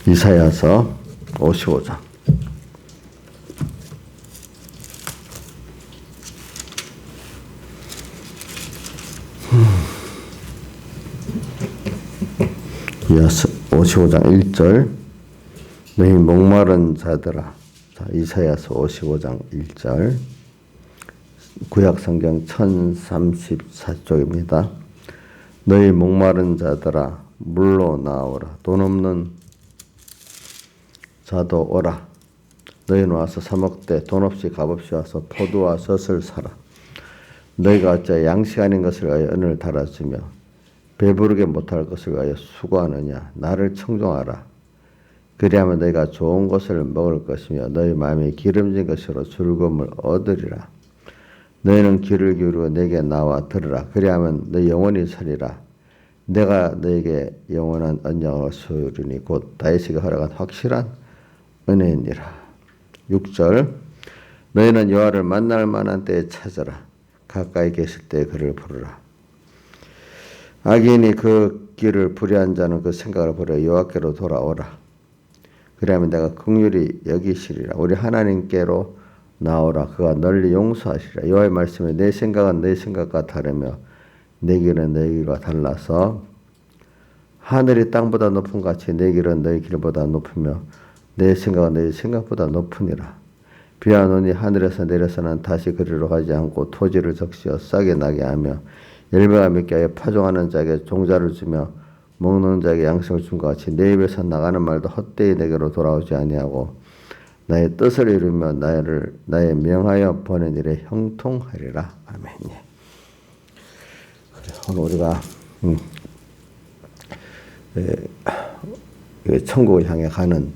이사야서 55장. 이사야 55장 1절. 너희 목마른 자들아. 자, 이사야서 55장 1절. 구약성경 1034쪽입니다. 너희 목마른 자들아 물로 나오라. 돈 없는 자도 오라. 너희는 와서 사 먹되 돈 없이 값없이 와서 포도와 젖을 사라. 너희가 어찌 양식 아닌 것을 위하여 은을 달아주며 배부르게 못할 것을 위하여 수고하느냐. 나를 청종하라. 그리하면 너희가 좋은 것을 먹을 것이며 너희 마음이 기름진 것으로 즐거움을 얻으리라. 너희는 귀를 기울이고 내게 나와 들으라. 그리하면 너희 영원히 살리라. 내가 너에게 영원한 언약을 수리니 곧 다윗에게 허락한 확실한 은혜니라. 6절. 너희는 여호와를 만날 만한 때에 찾아라. 가까이 계실 때에 그를 부르라. 악인이 그 길을 불의한 자는 그 생각을 버려 여호와께로 돌아오라. 그리하면 내가 긍휼히 여기시리라. 우리 하나님께로 나오라. 그가 널리 용서하시리라. 여호와의 말씀에 내 생각은 내 생각과 다르며 내 길은 너희 길과 달라서 하늘이 땅보다 높은 같이 내 길은 너희 길보다 높으며 내 생각은 너희 생각보다 높으니라. 비와 눈이 하늘에서 내려서는 다시 그리로 가지 않고 토지를 적시어 싹이 나게 하며 열매가 맺게 하여 파종하는 자에게 종자를 주며 먹는 자에게 양식을 준 것 같이 내 입에서 나가는 말도 헛되이 내게로 돌아오지 아니하고 나의 뜻을 이루며 나의 명하여 보낸 일에 형통하리라. 아멘. 오늘 우리가 천국을 향해 가는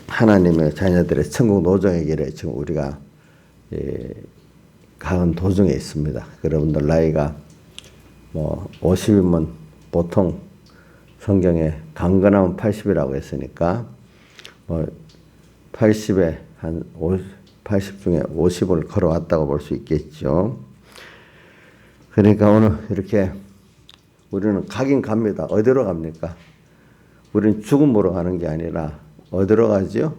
하나님의 자녀들의 천국 노정의 길에 지금 우리가 가는 도중에 있습니다. 여러분들 나이가 50이면 보통 성경에 강건하면 80이라고 했으니까 80에 한 80 중에 50을 걸어왔다고 볼 수 있겠죠. 그러니까 오늘 이렇게 우리는 가긴 갑니다. 어디로 갑니까? 우리는 죽음으로 가는 게 아니라 어디로 가지요?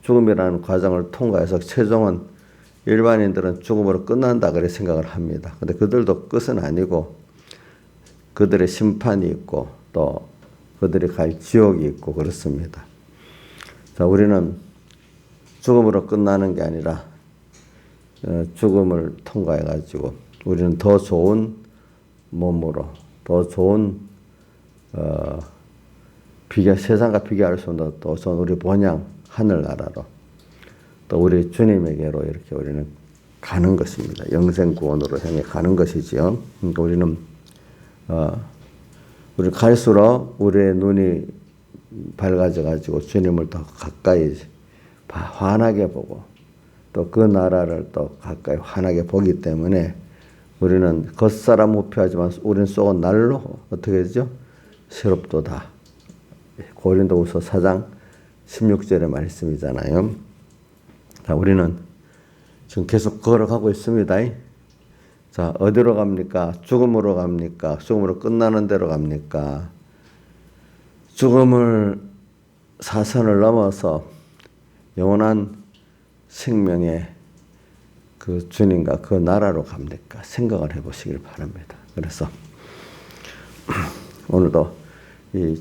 죽음이라는 과정을 통과해서 최종은 일반인들은 죽음으로 끝난다 그렇게 생각을 합니다. 근데 그들도 끝은 아니고 그들의 심판이 있고 또 그들이 갈 지옥이 있고 그렇습니다. 자, 우리는 죽음으로 끝나는 게 아니라 죽음을 통과해 가지고 우리는 더 좋은 몸으로 더 좋은 세상과 비교할 수 없는 또 좋은 우리 본향 하늘나라로 또 우리 주님에게로 이렇게 우리는 가는 것입니다. 영생 구원으로 향해 가는 것이지요. 그러니까 우리는 우리 갈수록 우리의 눈이 밝아져 가지고 주님을 더 가까이 환하게 보고 또 그 나라를 또 가까이 환하게 보기 때문에 우리는 겉사람 우표하지만 우리는 속은 날로 어떻게 되죠? 새롭도다. 고린도후서 4장 16절의 말씀이잖아요. 자, 우리는 지금 계속 걸어가고 있습니다. 자, 어디로 갑니까? 죽음으로 갑니까? 죽음으로 끝나는 데로 갑니까? 죽음을 사선을 넘어서 영원한 생명의 그 주님과 그 나라로 갑니까? 생각을 해보시길 바랍니다. 그래서 오늘도 이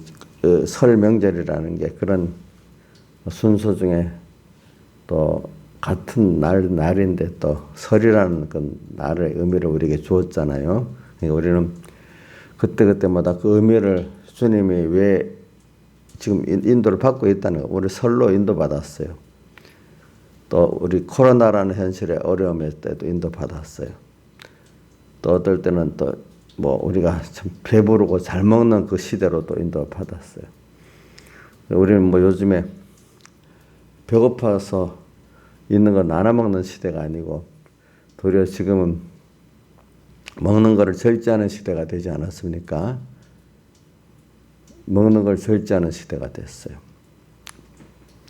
설 명절이라는 게 그런 순서 중에 또 같은 날인데 또 설이라는 그 날의 의미를 우리에게 주었잖아요. 그러니까 우리는 그때마다 그 의미를 주님이 왜 지금 인도를 받고 있다는 거, 우리 설로 인도받았어요. 또 우리 코로나라는 현실의 어려움일 때도 인도받았어요. 또 어떨 때는 또 우리가 참 배부르고 잘 먹는 그 시대로 또 인도받았어요. 우리는 요즘에 배고파서 있는 걸 나눠 먹는 시대가 아니고 도리어 지금은 먹는 거를 절제하는 시대가 되지 않았습니까? 먹는 걸 절제하는 시대가 됐어요.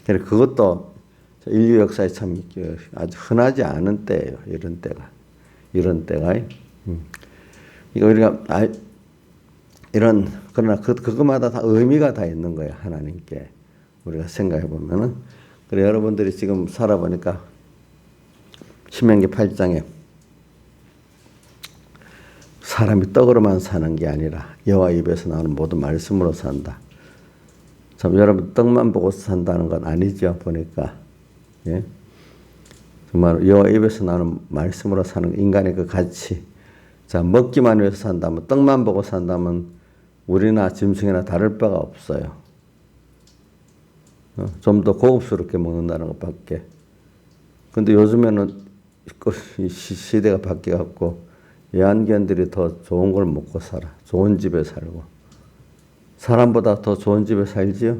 그래서 그것도 인류 역사에 참 아주 흔하지 않은 때예요. 이런 때가. 이거 우리가 그러나 그거마다 다 의미가 다 있는 거예요. 하나님께. 우리가 생각해 보면은. 그래, 여러분들이 지금 살아보니까 신명기 8장에 사람이 떡으로만 사는 게 아니라 여호와 입에서 나오는 모든 말씀으로 산다. 참, 여러분 떡만 보고 산다는 건 아니죠. 보니까. 예? 정말 여호와 입에서 나오는 말씀으로 사는 인간의 그 가치. 자, 먹기만 위해서 산다면, 떡만 보고 산다면 우리나 짐승이나 다를 바가 없어요. 좀 더 고급스럽게 먹는다는 것밖에. 근데 요즘에는 시대가 바뀌어갖고 애완견들이 더 좋은 걸 먹고 살아. 좋은 집에 살고. 사람보다 더 좋은 집에 살지요?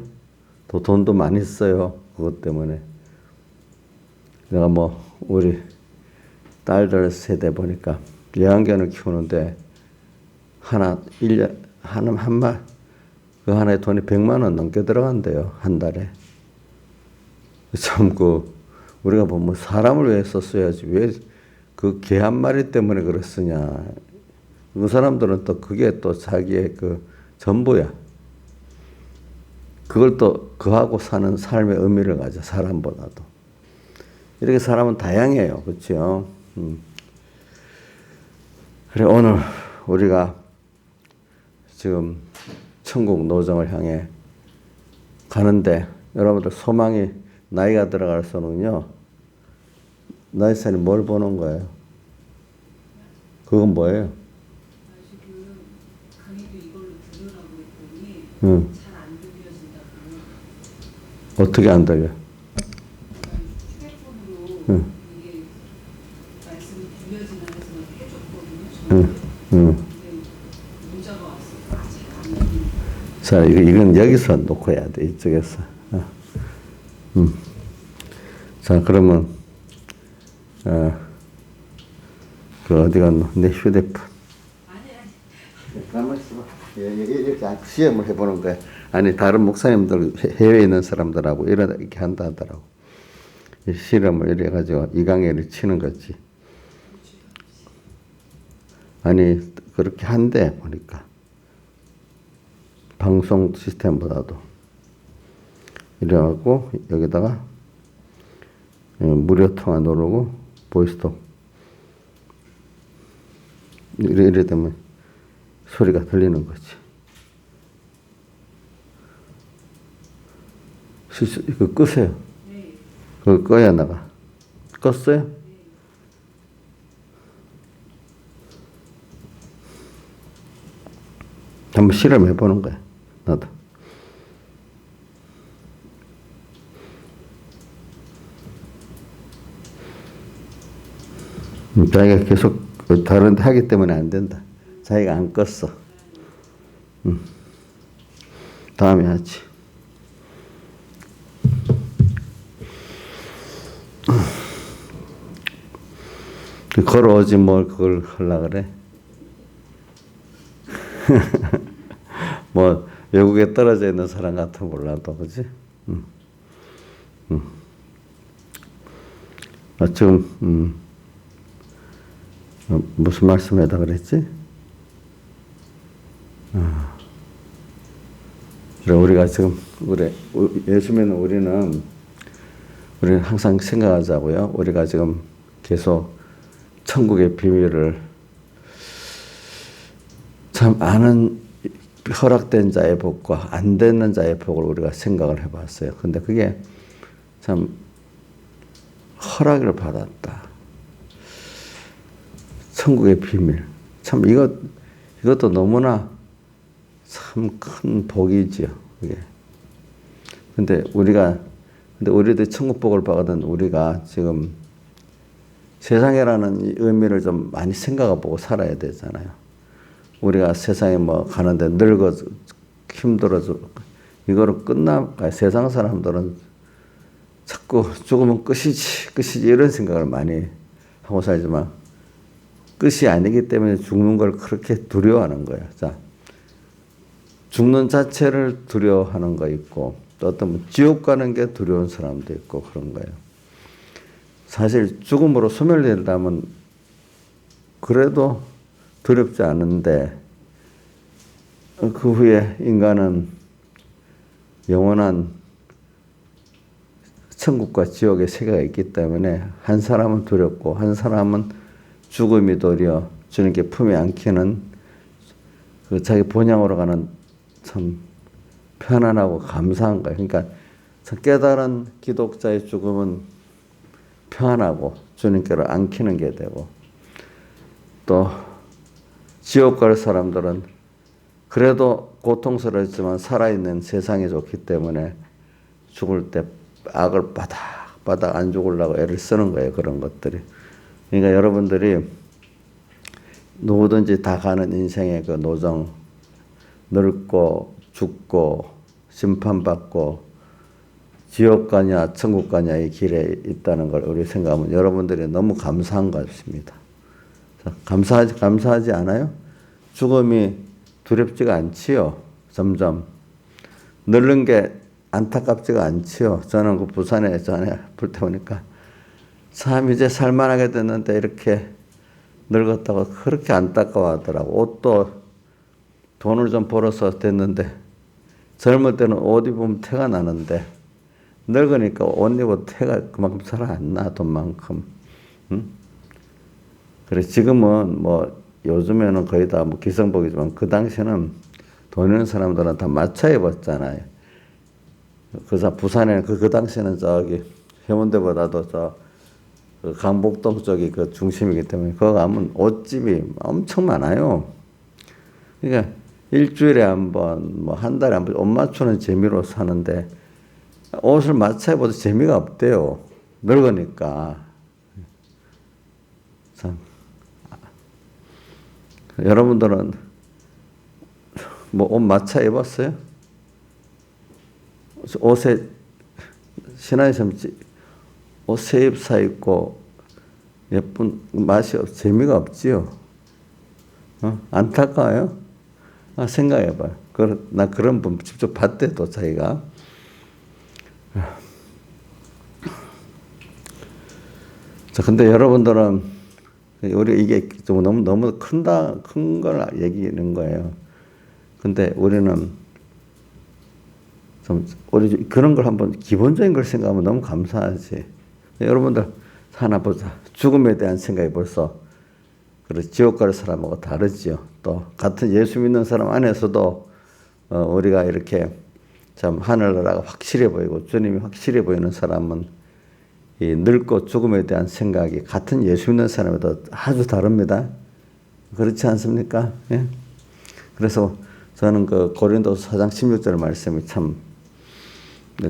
더 돈도 많이 써요. 그것 때문에. 내가 우리 딸들 세대 보니까 애완견을 키우는데 한 말, 그 하나에 돈이 100만 원 넘게 들어간대요. 한 달에. 참, 우리가 보면 사람을 위해 썼어야지. 왜 그 개 한 마리 때문에 그걸 쓰냐. 그 사람들은 또 그게 또 자기의 그 전부야. 그걸 또 그하고 사는 삶의 의미를 가져, 사람보다도. 이렇게 사람은 다양해요. 그렇죠? 그래, 오늘 우리가 지금 천국 노정을 향해 가는데 여러분들 소망이 나이가 들어갈수록요. 나이 살이 뭘 보는 거예요? 그건 뭐예요? 지금 강의도 이걸로 들으라고 했더니 잘 안 들려진다고. 어떻게 안 들려? 휴대폰으로 이게 말씀이 들려지나 해서 해줬거든요. 근데 문자가 왔어요. 잘 안 들리고. 자, 이건 여기서 놓고 해야 돼. 이쪽에서. 자, 그러면 어디 갔노? 내 휴대폰. 아니. 가만 있어봐. 이렇게 시험을 해보는 거야. 아니, 다른 목사님들, 해외에 있는 사람들하고 이렇게 한다 하더라고. 실험을 이래가지고 이강예를 치는 거지. 아니, 그렇게 한대, 보니까. 방송 시스템보다도. 이래갖고, 여기다가, 무료 통화 누르고, 보이스톡. 이래 되면 소리가 들리는 거지. 그거 끄세요. 네. 그거 꺼야 나가. 껐어요? 네. 한번 실험해 보는 거야. 나도. 자기가 계속 다른 데 하기 때문에 안 된다. 자기가 안 껐어. 다음에 하지. 걸어오지 뭘 그걸 하려고 그래. 외국에 떨어져 있는 사람 같아 몰라도, 그지? 지금, 무슨 말씀에다 그랬지? 우리가 지금, 예수 믿는 우리는 항상 생각하자고요. 우리가 지금 계속 천국의 비밀을 참 아는 허락된 자의 복과 안 되는 자의 복을 우리가 생각을 해봤어요. 근데 그게 참 허락을 받았다. 천국의 비밀. 참 이것도 너무나 참 큰 복이지요. 그게. 근데 우리도 천국 복을 받은 우리가 지금 세상이라는 의미를 좀 많이 생각해보고 살아야 되잖아요. 우리가 세상에 가는데 늙어서 힘들어서 이거로 세상 사람들은 자꾸 죽으면 끝이지 이런 생각을 많이 하고 살지만 끝이 아니기 때문에 죽는 걸 그렇게 두려워하는 거예요. 자, 죽는 자체를 두려워하는 거 있고 또 어떤 지옥 가는 게 두려운 사람도 있고 그런 거예요. 사실 죽음으로 so멸된다면 그래도 두렵지 않은데 그 후에 인간은 영원한 천국과 지옥의 세계가 있기 때문에 한 사람은 두렵고 한 사람은 죽음이 도리어 주님께 품에 안기는 그 자기 본향으로 가는 참 편안하고 감사한 거예요. 그러니까 깨달은 기독자의 죽음은 평안하고 주님께로 안기는 게 되고, 또 지옥 갈 사람들은 그래도 고통스럽지만 살아있는 세상이 좋기 때문에 죽을 때 악을 바닥 안 죽으려고 애를 쓰는 거예요. 그런 것들이. 그러니까 여러분들이 누구든지 다 가는 인생의 그 노정, 늙고 죽고 심판받고 지옥 가냐 천국 가냐의 길에 있다는 걸 우리 생각하면 여러분들이 너무 감사한 것 같습니다. 감사하지 않아요? 죽음이 두렵지가 않지요. 점점 늙는 게 안타깝지가 않지요. 저는 그 부산에 전에 볼 때 보니까 참 이제 살만하게 됐는데 이렇게 늙었다고 그렇게 안타까워하더라고. 옷도 돈을 좀 벌어서 됐는데 젊을 때는 옷 입으면 태가 나는데 늙으니까 옷 입어도 태가 그만큼 잘 안 나, 돈만큼. 응? 그래 지금은 뭐 요즘에는 거의 다 뭐 기성복이지만 그 당시에는 돈 있는 사람들은 다 맞춰 입었잖아요. 그래서 부산에 그 당시에는 저기 해운대보다도 그 강북동 쪽이 그 중심이기 때문에 거기 가면 옷집이 엄청 많아요. 그러니까 일주일에 한 번, 뭐 한 달에 한 번 옷 맞추는 재미로 사는데 옷을 맞춰 입어도 재미가 없대요. 늙으니까. 참. 여러분들은 뭐 옷 맞춰 입었어요? 옷에 신앙에서 옷 새 입 사 입고 예쁜 맛이 재미가 없지요. 안타까워요? 생각해봐요. 나 그런 분 직접 봤대도 자기가. 자, 근데 여러분들은 우리 이게 좀 너무 큰 걸 얘기하는 거예요. 근데 우리는 우리 그런 걸 한번 기본적인 걸 생각하면 너무 감사하지. 여러분들 하나 보자. 죽음에 대한 생각이 벌써 지옥 갈 사람하고 다르지요. 또 같은 예수 믿는 사람 안에서도 우리가 이렇게 참 하늘나라가 확실해 보이고 주님이 확실해 보이는 사람은 이 늙고 죽음에 대한 생각이 같은 예수 믿는 사람에도 아주 다릅니다. 그렇지 않습니까? 예? 그래서 저는 그 고린도서 4장 16절 말씀이 참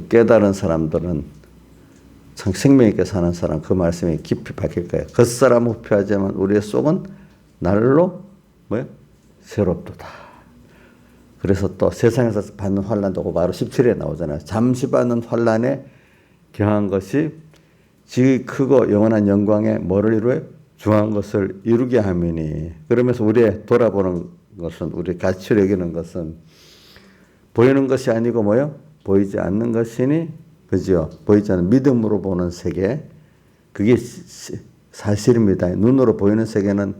깨달은 사람들은 참 생명 있게 사는 사람 그 말씀이 깊이 박힐 거예요. 겉사람 후피하지만 우리의 속은 날로 뭐요? 새롭도다. 그래서 또 세상에서 받는 환난도 바로 17에 나오잖아요. 잠시 받는 환난에 경한 것이 지극히 크고 영원한 영광에 뭐를 이루어? 중한 것을 이루게 함이니. 그러면서 우리의 돌아보는 것은 우리 가치를 여기는 것은 보이는 것이 아니고 뭐요? 보이지 않는 것이니 그죠? 보이지 않는 믿음으로 보는 세계 그게 사실입니다. 눈으로 보이는 세계는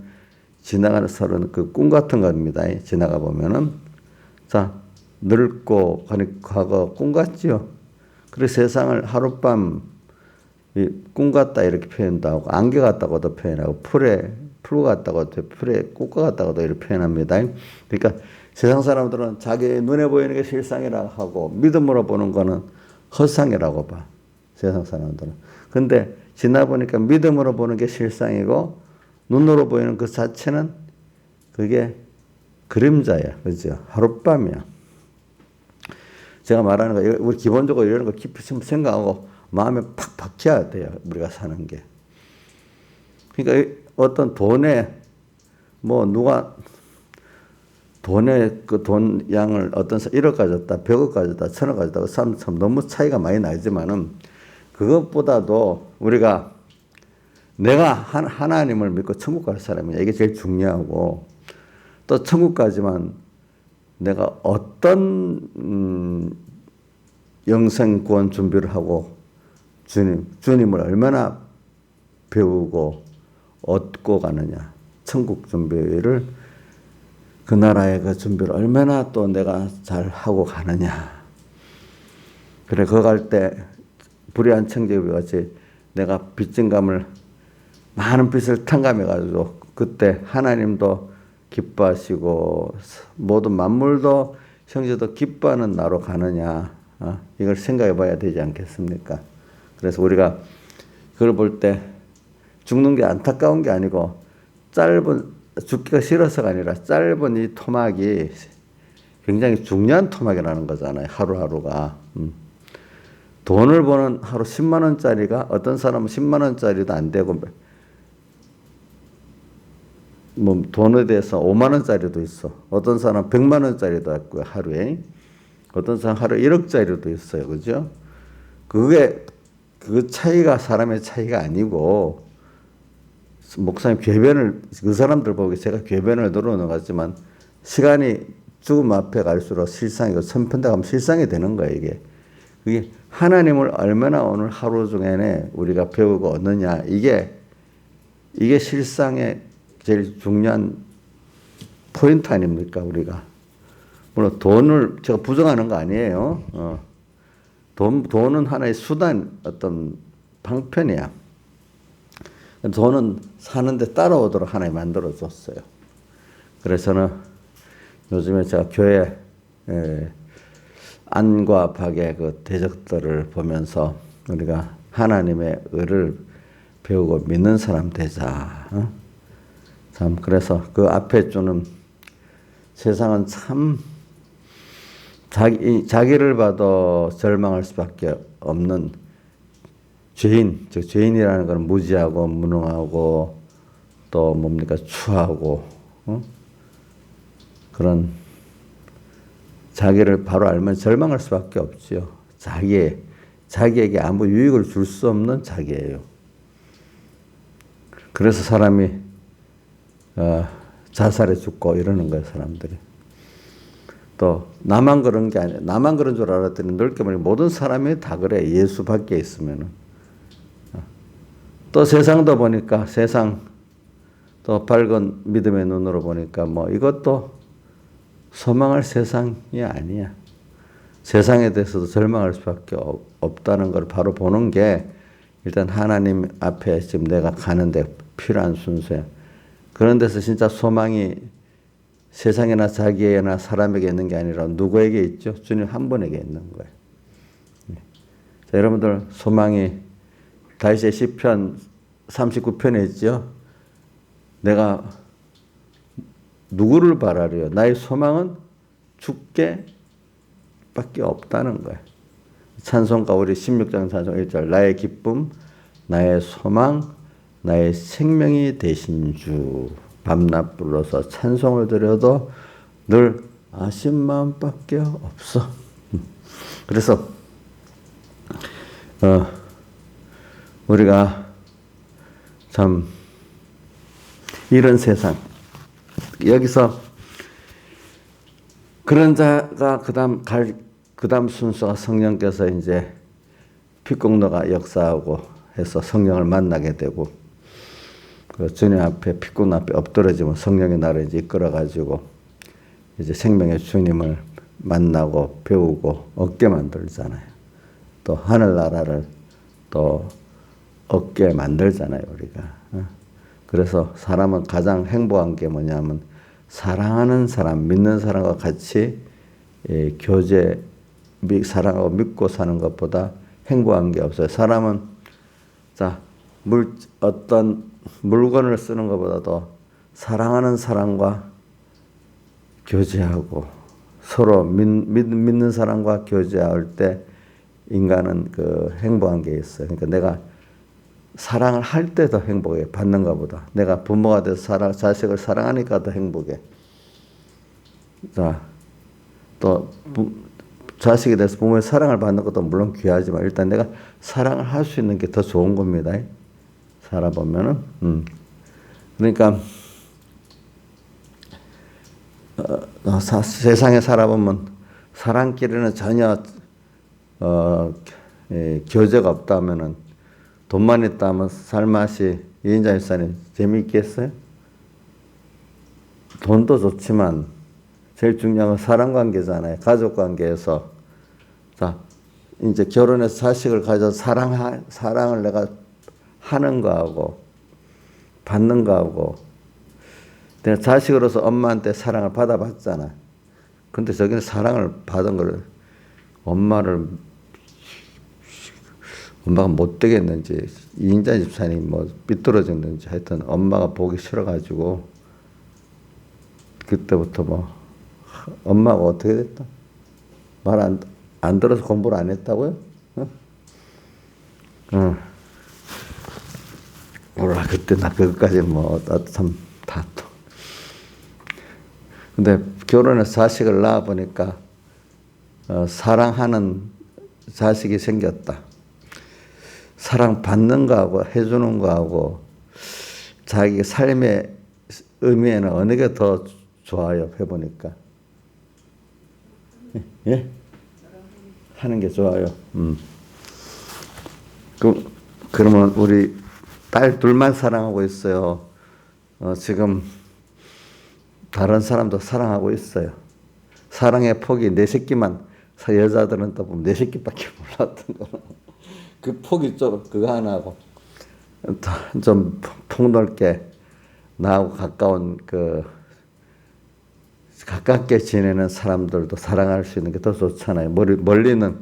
지나가는 서로는 그 꿈 같은 겁니다. 지나가 보면은 자 늙고 과거 꿈 같지요. 그래서 세상을 하룻밤 꿈 같다 이렇게 표현도 하고 안개 같다고도 표현하고 풀 같다고도 풀에 꽃과 같다고도 이렇게 표현합니다. 그러니까 세상 사람들은 자기 눈에 보이는 게 실상이라고 하고 믿음으로 보는 거는 헛상이라고 봐. 세상 사람들은. 근데 지나 보니까 믿음으로 보는 게 실상이고 눈으로 보이는 그 자체는 그게 그림자야. 그죠? 하룻밤이야. 제가 말하는 거 우리 기본적으로 이런 거 깊이 생각하고 마음에 팍 박혀야 돼요. 우리가 사는 게. 그러니까 어떤 돈에 뭐 누가 돈의 그 돈 양을 어떤 1억 가졌다, 100억 가졌다, 1000억 가졌다, 참 너무 차이가 많이 나지만은 그것보다도 우리가 내가 하나님을 믿고 천국 갈 사람이냐 이게 제일 중요하고 또 천국 가지만 내가 어떤 영생 구원 준비를 하고 주님을 얼마나 배우고 얻고 가느냐 천국 준비를 그 나라의 그 준비를 얼마나 또 내가 잘 하고 가느냐. 그래, 거 갈 때 불의한 청지기 같이 내가 빚진감을 많은 빚을 탕감해가지고 그때 하나님도 기뻐하시고 모든 만물도 형제도 기뻐하는 나로 가느냐. 이걸 생각해 봐야 되지 않겠습니까? 그래서 우리가 그걸 볼 때 죽는 게 안타까운 게 아니고 죽기가 싫어서가 아니라 짧은 이 토막이 굉장히 중요한 토막이라는 거잖아요. 하루하루가. 돈을 버는 하루 10만 원짜리가 어떤 사람은 10만 원짜리도 안 되고 뭐 돈에 대해서 5만 원짜리도 있어. 어떤 사람은 100만 원짜리도 있고요. 하루에. 어떤 사람은 하루에 1억짜리도 있어요. 그죠? 그 차이가 사람의 차이가 아니고 목사님 궤변을 그 사람들 보고 제가 궤변을 늘어놓은 것 같지만 시간이 죽음 앞에 갈수록 실상이고 선편대 가면 실상이 되는 거예요. 그게 하나님을 얼마나 오늘 하루 중에 우리가 배우고 얻느냐. 이게 실상의 제일 중요한 포인트 아닙니까, 우리가. 물론 돈을 제가 부정하는 거 아니에요. 돈은 하나의 수단, 어떤 방편이야. 돈은 사는데 따라오도록 하나님 만들어줬어요. 그래서는 요즘에 제가 교회 안과 밖의 그 대적들을 보면서 우리가 하나님의 의를 배우고 믿는 사람 되자. 참 그래서 그 앞에 주는 세상은 참 자기를 봐도 절망할 수밖에 없는 즉 죄인이라는 것은 무지하고 무능하고 또 뭡니까 추하고 그런 자기를 바로 알면 절망할 수밖에 없지요. 자기에게 아무 유익을 줄 수 없는 자기예요. 그래서 사람이 자살해 죽고 이러는 거예요, 사람들이. 또 나만 그런 게 아니라 나만 그런 줄 알았더니 넓게 보니 모든 사람이 다 그래. 예수 밖에 있으면은. 또 세상도 보니까 세상 또 밝은 믿음의 눈으로 보니까 뭐 이것도 소망할 세상이 아니야. 세상에 대해서도 절망할 수밖에 없다는 걸 바로 보는 게 일단 하나님 앞에 지금 내가 가는데 필요한 순서야. 그런 데서 진짜 소망이 세상이나 자기에나 사람에게 있는 게 아니라 누구에게 있죠? 주님 한 분에게 있는 거예요. 자, 여러분들 소망이 다윗의 시편 39편에 있죠. 내가 누구를 바라려? 나의 소망은 주께 밖에 없다는 거예요. 찬송가 우리 16장 찬송 1절 나의 기쁨, 나의 소망, 나의 생명이 되신 주 밤낮 불러서 찬송을 드려도 늘 아신 마음밖에 없어. 그래서 우리가 참 이런 세상 여기서 그런 자가 그다음 순서가 성령께서 이제 핏공로가 역사하고 해서 성령을 만나게 되고 그 주님 앞에 핏공 앞에 엎드러지면 성령이 나를 이제 이끌어가지고 이제 생명의 주님을 만나고 배우고 얻게 만들잖아요. 또 하늘나라를 또 얻게 만들잖아요, 우리가. 그래서 사람은 가장 행복한 게 뭐냐면 사랑하는 사람, 믿는 사람과 같이 교제, 사랑하고 믿고 사는 것보다 행복한 게 없어요. 사람은 어떤 물건을 쓰는 것보다도 사랑하는 사람과 교제하고 서로 믿는 사람과 교제할 때 인간은 그 행복한 게 있어요. 그러니까 내가 사랑을 할 때 더 행복해. 받는 것보다. 내가 부모가 돼서 자식을 사랑하니까 더 행복해. 자, 또 자식이 돼서 부모의 사랑을 받는 것도 물론 귀하지만 일단 내가 사랑을 할 수 있는 게 더 좋은 겁니다. 살아보면은. 그러니까 세상에 살아보면 사람끼리는 전혀 교제가 없다면은 돈만 있다면 삶맛이 이인자 집사님 재미있겠어요? 돈도 좋지만 제일 중요한 건 사람 관계잖아요. 가족 관계에서. 자, 이제 결혼해서 자식을 가져 사랑을 내가 하는 거하고, 받는 거하고, 내가 자식으로서 엄마한테 사랑을 받아봤잖아. 근데 저기는 사랑을 받은 걸 엄마가 못 되겠는지, 이인자 집사님이 뭐 삐뚤어졌는지 하여튼 엄마가 보기 싫어가지고, 그때부터 뭐, 엄마가 어떻게 됐다? 말 안 들어서 공부를 안 했다고요? 응? 몰라, 그때 나 그것까지 뭐, 참, 다 또. 근데 결혼해서 자식을 낳아보니까, 사랑하는 자식이 생겼다. 사랑받는 거하고 해주는 거하고 자기 삶의 의미에는 어느 게 더 좋아요? 해보니까. 예? 하는 게 좋아요. 그러면 우리 딸 둘만 사랑하고 있어요. 지금 다른 사람도 사랑하고 있어요. 사랑의 폭이 내 새끼만, 여자들은 또 보면 내 새끼밖에 몰랐던 거. 그 폭이 좀 그거 하나고 좀 폭넓게 나하고 가까운 가깝게 지내는 사람들도 사랑할 수 있는 게 더 좋잖아요. 멀리는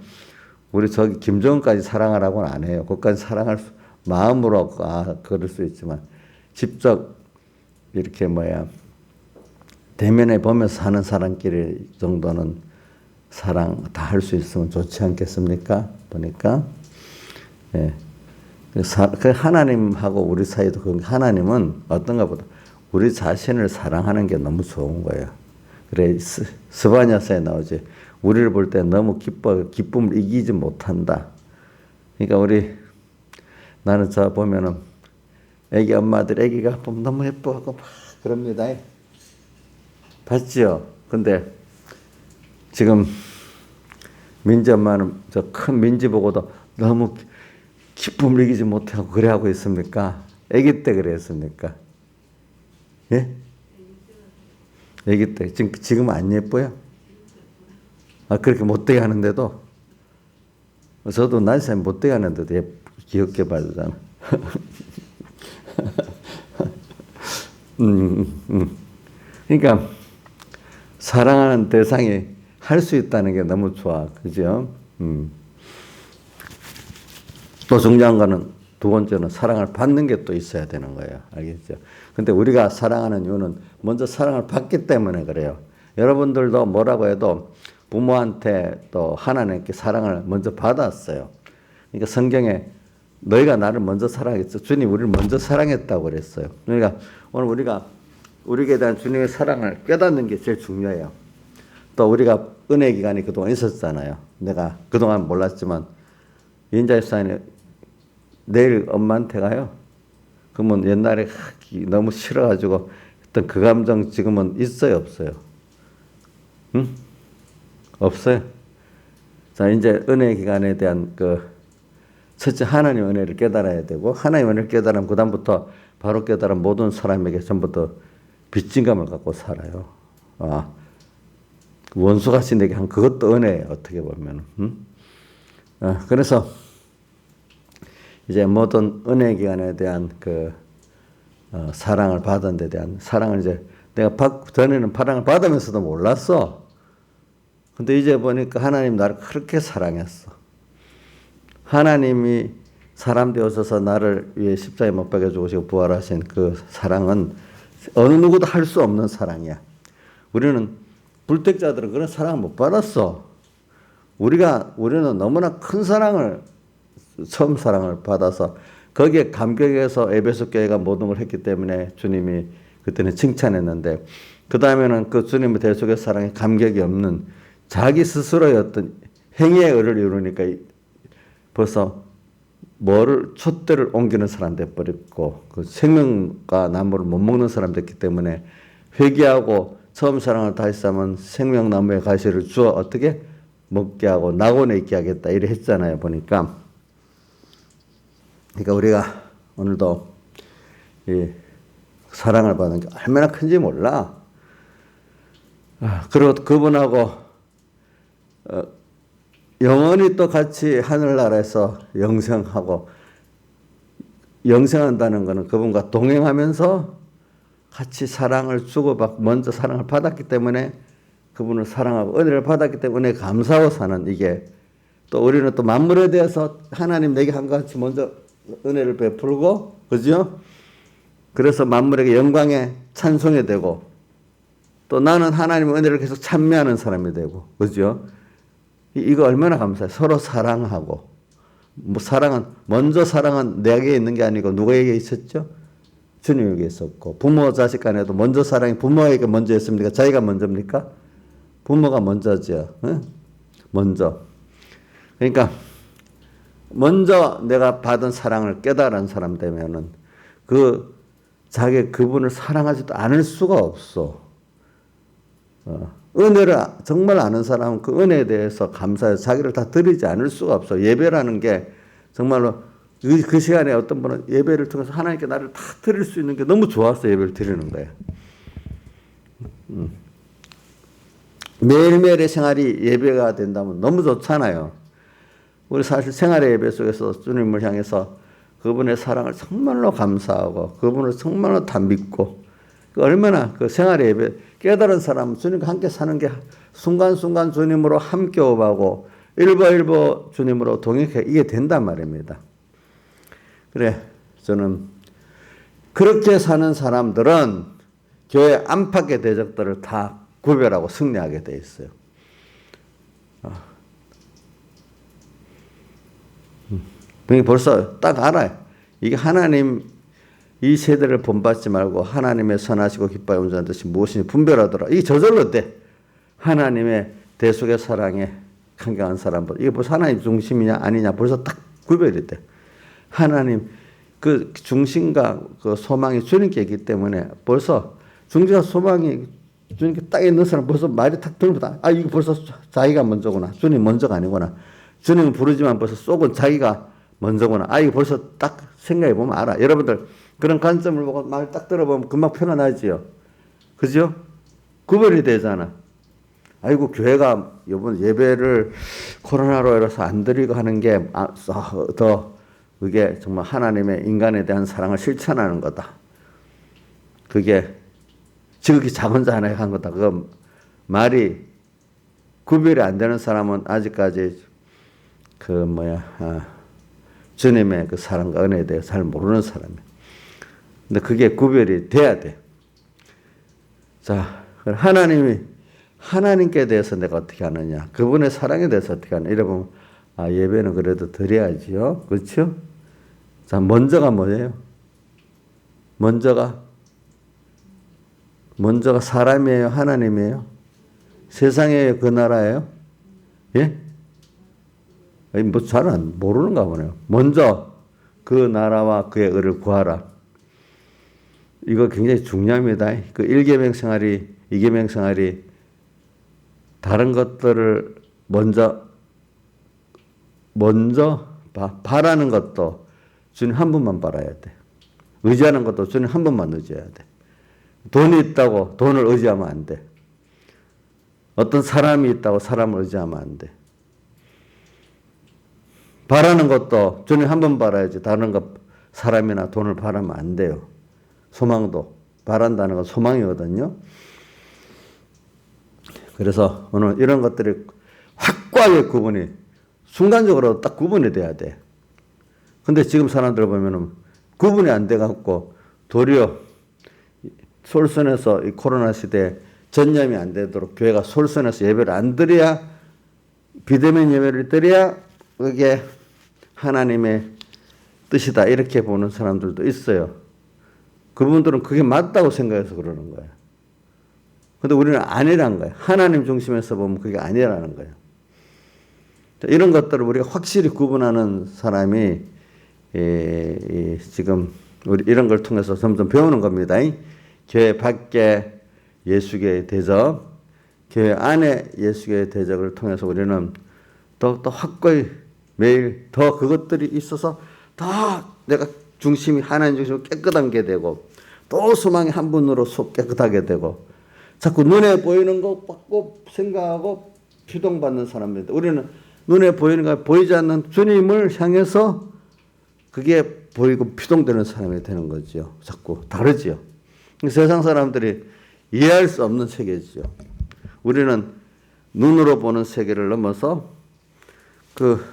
우리 저기 김정은까지 사랑하라고는 안 해요. 그것까지 사랑할 마음으로 그럴 수 있지만 직접 이렇게 대면에 보면서 사는 사람끼리 정도는 사랑 다 할 수 있으면 좋지 않겠습니까? 보니까. 예. 그 하나님하고 우리 사이도 하나님은 어떤가 보다 우리 자신을 사랑하는 게 너무 좋은 거예요. 그래, 스바냐서에 나오지. 우리를 볼 때 너무 기쁨을 이기지 못한다. 그러니까 나는 저 보면은 애기 엄마들 애기가 보면 너무 예뻐하고 막 그럽니다. 봤지요? 근데 지금 민지 엄마는 저 큰 민지 보고도 너무 기쁨을 이기지 못하고 그래 하고 있습니까? 아기 때 그랬습니까? 예? 아기 때. 지금 안 예뻐요? 그렇게 못되게 하는데도 저도 나이 못되게 하는데도 귀엽게 봐주잖아. 그러니까 사랑하는 대상이 할 수 있다는 게 너무 좋아. 그죠? 또 중요한 거는 두 번째는 사랑을 받는 게 또 있어야 되는 거예요. 알겠죠? 근데 우리가 사랑하는 이유는 먼저 사랑을 받기 때문에 그래요. 여러분들도 뭐라고 해도 부모한테 또 하나님께 사랑을 먼저 받았어요. 그러니까 성경에 너희가 나를 먼저 사랑했어. 주님 우리를 먼저 사랑했다고 그랬어요. 그러니까 오늘 우리가 우리에 대한 주님의 사랑을 깨닫는 게 제일 중요해요. 또 우리가 은혜 기간이 그동안 있었잖아요. 내가 그동안 몰랐지만 인자 집사님 내일 엄마한테 가요. 그러면 옛날에 너무 싫어가지고 했던 그 감정 지금은 있어요, 없어요? 응? 없어요. 자, 이제 은혜 기간에 대한 첫째 하나님 은혜를 깨달아야 되고 하나님 은혜를 깨달으면 그다음부터 바로 깨달은 모든 사람에게 전부터 빚진감을 갖고 살아요. 원수같이 내게 한 그것도 은혜예요. 어떻게 보면. 그래서 이제 모든 은혜 기간에 대한 사랑을 받은 데 대한 사랑을 이제 내가 전에는 사랑을 받으면서도 몰랐어. 근데 이제 보니까 하나님 나를 그렇게 사랑했어. 하나님이 사람 되어서 나를 위해 십자가에 못 박혀 죽으시고 부활하신 그 사랑은 어느 누구도 할 수 없는 사랑이야. 우리는 불택자들은 그런 사랑을 못 받았어. 우리는 너무나 큰 사랑을 처음 사랑을 받아서 거기에 감격해서 에베소 교회가 모든 걸 했기 때문에 주님이 그때는 칭찬했는데 그 다음에는 그 주님의 대속의 사랑에 감격이 없는 자기 스스로의 어떤 행위의 의를 이루니까 벌써 촛대를 옮기는 사람 돼버렸고 그 생명과 나무를 못 먹는 사람 됐기 때문에 회개하고 처음 사랑을 다시 하면 생명나무의 가시를 주어 어떻게 먹게 하고 낙원에 있게 하겠다 이래 했잖아요. 보니까 그러니까 우리가 오늘도 이 사랑을 받는 게 얼마나 큰지 몰라. 그리고 그분하고 영원히 또 같이 하늘나라에서 영생하고, 영생한다는 것은 그분과 동행하면서 같이 사랑을 주고받고 먼저 사랑을 받았기 때문에 그분을 사랑하고 은혜를 받았기 때문에 감사하고 사는, 이게 또 우리는 또 만물에 대해서 하나님 내게 한 것 같이 먼저 은혜를 베풀고, 그죠? 그래서 만물에게 영광에 찬송이 되고, 또 나는 하나님의 은혜를 계속 찬미하는 사람이 되고, 그죠? 이거 얼마나 감사해요. 서로 사랑하고. 뭐 사랑은, 먼저 사랑은 내게 있는 게 아니고 누구에게 있었죠? 주님에게 있었고, 부모 자식 간에도 먼저 사랑이 부모에게 먼저 있습니까? 자기가 먼저입니까? 부모가 먼저죠. 응? 먼저. 그러니까 먼저 내가 받은 사랑을 깨달은 사람 되면은 그분을 사랑하지도 않을 수가 없어. 은혜를 정말 아는 사람은 그 은혜에 대해서 감사해서 자기를 다 드리지 않을 수가 없어. 예배라는 게 정말로 그 시간에 어떤 분은 예배를 통해서 하나님께 나를 다 드릴 수 있는 게 너무 좋아서 예배를 드리는 거예요. 매일매일의 생활이 예배가 된다면 너무 좋잖아요. 우리 사실 생활의 예배 속에서 주님을 향해서 그분의 사랑을 정말로 감사하고 그분을 정말로 다 믿고, 얼마나 그 생활의 예배 깨달은 사람은 주님과 함께 사는 게 순간순간 주님으로 함께 오가고 일보일보 주님으로 동행해, 이게 된단 말입니다. 그래, 저는 그렇게 사는 사람들은 교회 안팎의 대적들을 다 구별하고 승리하게 돼 있어요. 벌써 딱 알아요. 이게 하나님, 이 세대를 본받지 말고 하나님의 선하시고 기뻐하여 온전한 뜻이 무엇인지 분별하더라. 이게 저절로 돼. 하나님의 대속의 사랑에 강경한 사람들. 이게 벌써 하나님 중심이냐 아니냐 벌써 딱 구별이 돼. 하나님 그 중심과 그 소망이 주님께 있기 때문에 벌써 중심과 소망이 주님께 딱 있는 사람 벌써 말이 탁 들면 이거 벌써 자기가 먼저구나. 주님 먼저가 아니구나. 주님은 부르지만 벌써 속은 자기가 먼저구나. 이거 벌써 딱 생각해 보면 알아. 여러분들 그런 관점을 보고 말 딱 들어보면 금방 표가 나지요. 그죠? 구별이 되잖아. 아이고, 교회가 이번 예배를 코로나로 인해서 안 드리고 하는 게 더 그게 정말 하나님의 인간에 대한 사랑을 실천하는 거다. 그게 지극히 작은 자 하나에 한 거다. 그 말이 구별이 안 되는 사람은 아직까지 주님의 그 사랑과 은혜에 대해 잘 모르는 사람이에요. 근데 그게 구별이 돼야 돼. 자, 하나님께 대해서 내가 어떻게 하느냐, 그분의 사랑에 대해서 어떻게 하느냐, 이러면 예배는 그래도 드려야지요. 그렇죠? 자, 먼저가 뭐예요? 먼저가 사람이에요? 하나님이에요? 세상이에요? 그 나라예요? 예? 뭐 잘 모르는가 보네요. 먼저 그 나라와 그의 의를 구하라. 이거 굉장히 중요합니다. 그 1계명 생활이, 2계명 생활이 다른 것들을 먼저 바라는 것도 주님 한 분만 바라야 돼. 의지하는 것도 주님 한 분만 의지해야 돼. 돈이 있다고 돈을 의지하면 안 돼. 어떤 사람이 있다고 사람을 의지하면 안 돼. 바라는 것도 주님 한 번 바라야지 다른 것 사람이나 돈을 바라면 안 돼요. 소망도 바란다는 건 소망이거든요. 그래서 오늘 이런 것들이 확고하게 구분이 순간적으로 딱 구분이 돼야 돼. 근데 지금 사람들 보면은 구분이 안 돼 갖고 도리어 솔선해서 이 코로나 시대에 전념이 안 되도록 교회가 솔선해서 예배를 안 드려야, 비대면 예배를 드려야 그게 하나님의 뜻이다, 이렇게 보는 사람들도 있어요. 그분들은 그게 맞다고 생각해서 그러는 거예요. 근데 우리는 아니란 거예요. 하나님 중심에서 보면 그게 아니라는 거예요. 이런 것들을 우리가 확실히 구분하는 사람이 지금 우리 이런 걸 통해서 점점 배우는 겁니다. 교회 밖에 예수교의 대적, 교회 안에 예수교의 대적을 통해서 우리는 더욱더 확고히 매일 더 그것들이 있어서 더 내가 중심이 하나님 중심으로 깨끗한 게 되고, 또 소망이 한 분으로 깨끗하게 되고, 자꾸 눈에 보이는 거 받고 생각하고 피동받는 사람입니다. 우리는 눈에 보이는 거 보이지 않는 주님을 향해서 그게 보이고 피동되는 사람이 되는 거죠. 자꾸 다르지요. 세상 사람들이 이해할 수 없는 세계지요. 우리는 눈으로 보는 세계를 넘어서 그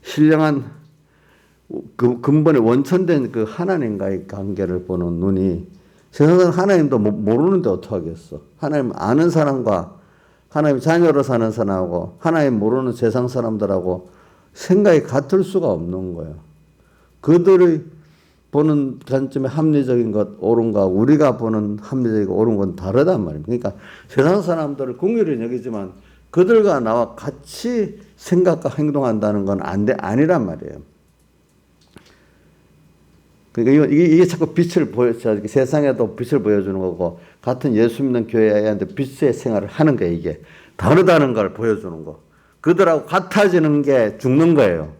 신령한 그 근본에 원천된 그 하나님과의 관계를 보는 눈이 세상은 하나님도 모르는데 어떡하겠어. 하나님 아는 사람과 하나님 자녀로 사는 사람하고 하나님 모르는 세상 사람들하고 생각이 같을 수가 없는 거예요. 그들의 보는 관점의 합리적인 것 옳은가 우리가 보는 합리적이고 옳은 건 다르단 말입니다. 그러니까 세상 사람들을 긍휼히 여기지만 그들과 나와 같이 생각과 행동한다는 건 아니란 말이에요. 그러니까 이게 자꾸 빛을 보여줘야 세상에도 빛을 보여주는 거고 같은 예수 믿는 교회한테 빛의 생활을 하는 거예요. 이게 다르다는 걸 보여주는 거. 그들하고 같아지는 게 죽는 거예요.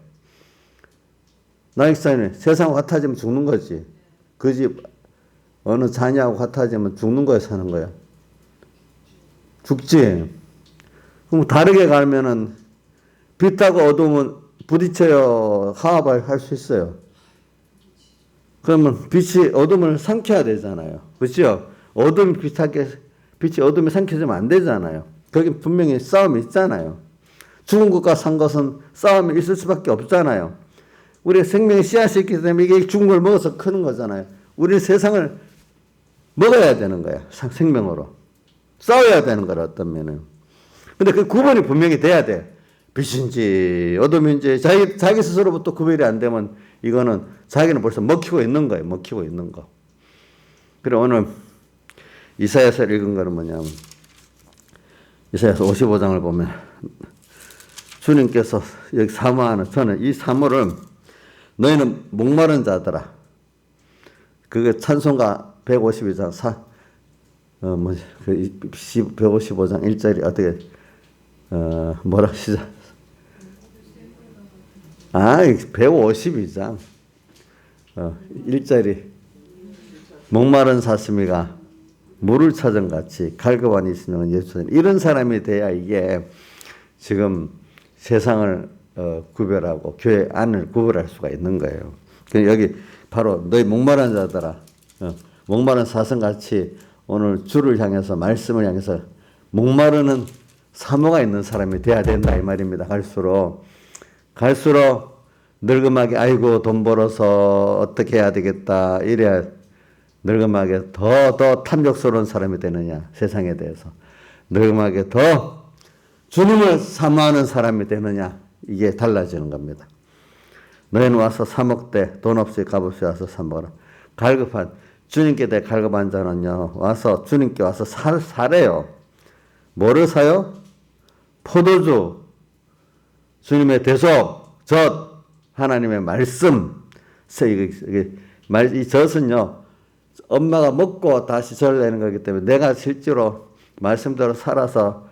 나익사님 세상하고 같아지면 죽는 거지. 그 집 어느 자녀하고 같아지면 죽는 거에 사는 거야. 죽지. 그럼 다르게 가면은 빛하고 어둠은 부딪혀야 화합을 할 수 있어요. 그러면 빛이 어둠을 삼켜야 되잖아요. 그렇죠? 빛이 어둠을 삼켜주면 안 되잖아요. 거기 분명히 싸움이 있잖아요. 죽은 것과 산 것은 싸움이 있을 수밖에 없잖아요. 우리의 생명의 씨앗이 있기 때문에 이게 죽은 걸 먹어서 크는 거잖아요. 우리는 세상을 먹어야 되는 거야. 생명으로. 싸워야 되는 거라 어떤 면은. 근데 그 구분이 분명히 돼야 돼. 빛인지 어둠인지 자기 스스로부터 구별이 안 되면 이거는 자기는 벌써 먹히고 있는 거예요. 먹히고 있는 거. 그래 오늘 이사야서를 읽은 거는 뭐냐면 이사야서 55장을 보면 주님께서 여기 사모하는 저는 이 사모를 너희는 목마른 자들아. 그게 찬송가 152장 155장 1절이 어떻게 뭐라 시작 152장 1절이 목마른 사슴이가 물을 찾은 같이 갈급한 이스는 예수님 이런 사람이 돼야 이게 지금 세상을 구별하고 교회 안을 구별할 수가 있는 거예요. 여기 바로 너희 목마른 자들아 목마른 사슴같이 오늘 주를 향해서 말씀을 향해서 목마르는 사모가 있는 사람이 돼야 된다 이 말입니다. 갈수록 늙음하게 아이고 돈 벌어서 어떻게 해야 되겠다 이래야 늙음하게 더 탐욕스러운 사람이 되느냐 세상에 대해서 늙음하게 더 주님을 사모하는 사람이 되느냐 이게 달라지는 겁니다. 너희는 와서 사 먹되 돈 없이 값없이 와서 사 먹어라. 갈급한 주님께 대해 갈급한 자는요 와서 주님께 와서 사래요. 뭐를 사요? 포도주, 주님의 대속, 젖, 하나님의 말씀. 이 젖은요 엄마가 먹고 다시 젖을 내는 거기 때문에 내가 실제로 말씀대로 살아서